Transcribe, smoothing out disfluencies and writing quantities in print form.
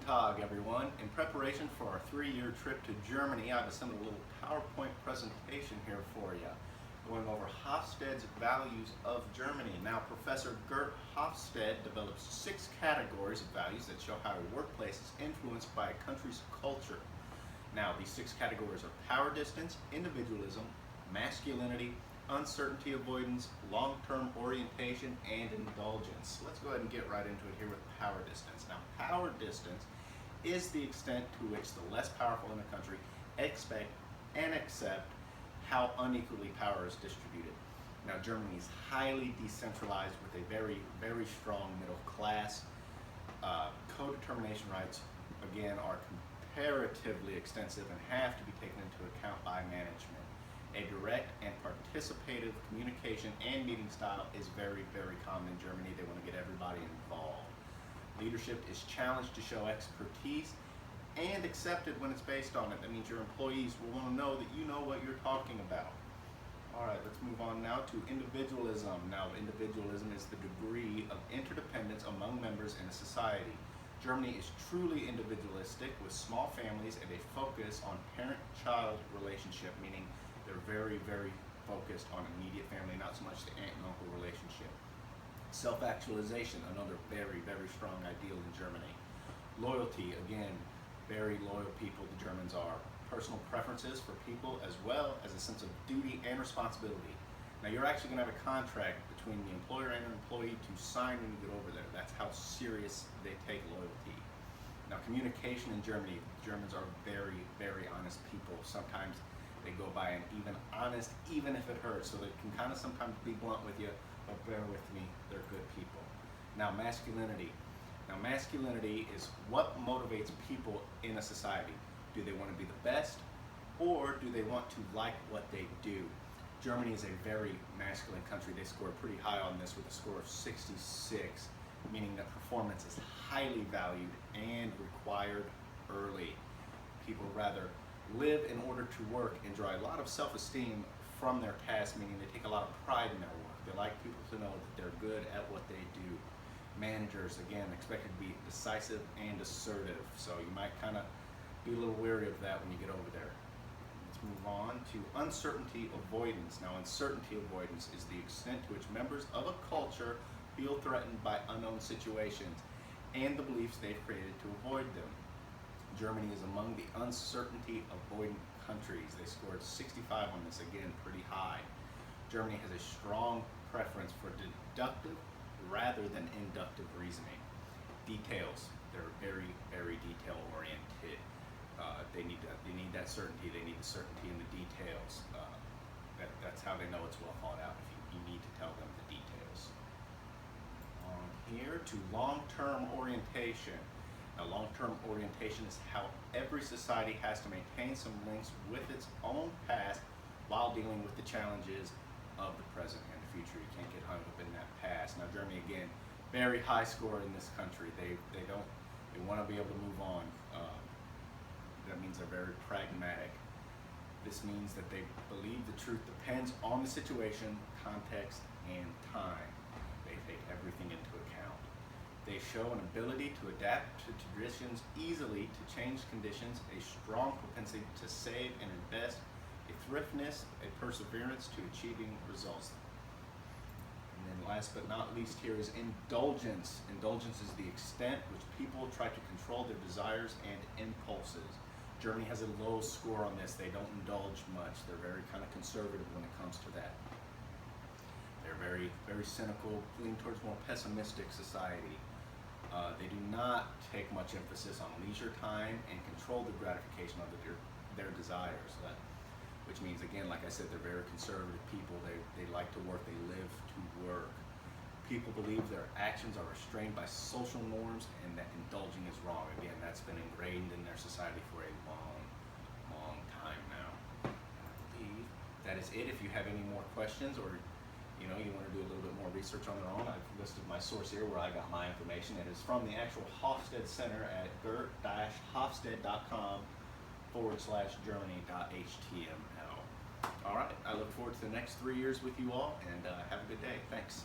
Tag, everyone. In preparation for our 3-year trip to Germany, I've assembled a little PowerPoint presentation here for you, going over Hofstede's values of Germany. Now, Professor Gert Hofstede develops 6 categories of values that show how a workplace is influenced by a country's culture. Now, these 6 categories are power distance, individualism, masculinity, uncertainty avoidance, long-term orientation, and indulgence. Let's go ahead and get right into it here with power distance. Now, power distance is the extent to which the less powerful in a country expect and accept how unequally power is distributed. Now, Germany is highly decentralized with a very, very strong middle class. Co-determination rights, again, are comparatively extensive and have to be taken into account by management. A direct and participative communication and meeting style is very, very common in Germany. They want to get everybody involved. Leadership is challenged to show expertise and accepted when it's based on it. That means your employees will want to know that you know what you're talking about. All right, let's move on now to individualism. Now, individualism is the degree of interdependence among members in a society. Germany is truly individualistic with small families and a focus on parent-child relationship, meaning they're very, very focused on immediate family, not so much the aunt and uncle relationship. Self-actualization, another very, very strong ideal in Germany. Loyalty, again, very loyal people the Germans are. Personal preferences for people as well as a sense of duty and responsibility. Now, you're actually going to have a contract between the employer and an employee to sign when you get over there. That's how serious they take loyalty. Now, communication in Germany, Germans are very, very honest people. Sometimes they go by an even honest, even if it hurts, so they can kind of sometimes be blunt with you, but bear with me, they're good people. Now, masculinity. Now, masculinity is what motivates people in a society. Do they want to be the best, or do they want to like what they do? Germany is a very masculine country. They scored pretty high on this with a score of 66, meaning that performance is highly valued and required early. People rather live in order to work and draw a lot of self-esteem from their tasks, meaning they take a lot of pride in their work. They like people to know that they're good at what they do. Managers, again, expected to be decisive and assertive, so you might kind of be a little wary of that when you get over there. Let's move on to uncertainty avoidance. Now, uncertainty avoidance is the extent to which members of a culture feel threatened by unknown situations and the beliefs they've created to avoid them. Germany is among the uncertainty avoidant countries. They scored 65 on this, again, pretty high. Germany has a strong preference for deductive rather than inductive reasoning. Details, they're very, very detail oriented. They need that certainty. They need the certainty in the details. That's how they know it's well thought out, if you need to tell them the details. On here to long-term orientation. Now, long-term orientation is how every society has to maintain some links with its own past while dealing with the challenges of the present and the future. You can't get hung up in that past. Now, Germany, again, very high score in this country. They want to be able to move on. That means they're very pragmatic. This means that they believe the truth depends on the situation, context, and time. They take everything into account. They show an ability to adapt to traditions easily to change conditions, a strong propensity to save and invest, a thriftness, a perseverance to achieving results. And then last but not least here is indulgence. Indulgence is the extent which people try to control their desires and impulses. Germany has a low score on this. They don't indulge much. They're very kind of conservative when it comes to that. They're very, very cynical, lean towards more pessimistic society. They do not take much emphasis on leisure time and control the gratification of their desires. Which means, again, like I said, they're very conservative people. They like to work. They live to work. People believe their actions are restrained by social norms and that indulging is wrong. Again, that's been ingrained in their society for a long, long time now. And I believe that is it. If you have any more questions or you want to do a little bit more research on their own, I've listed my source here where I got my information. It is from the actual Hofstede Center at gert-hofstede.com/Germany.html. All right, I look forward to the next 3 years with you all, and have a good day. Thanks.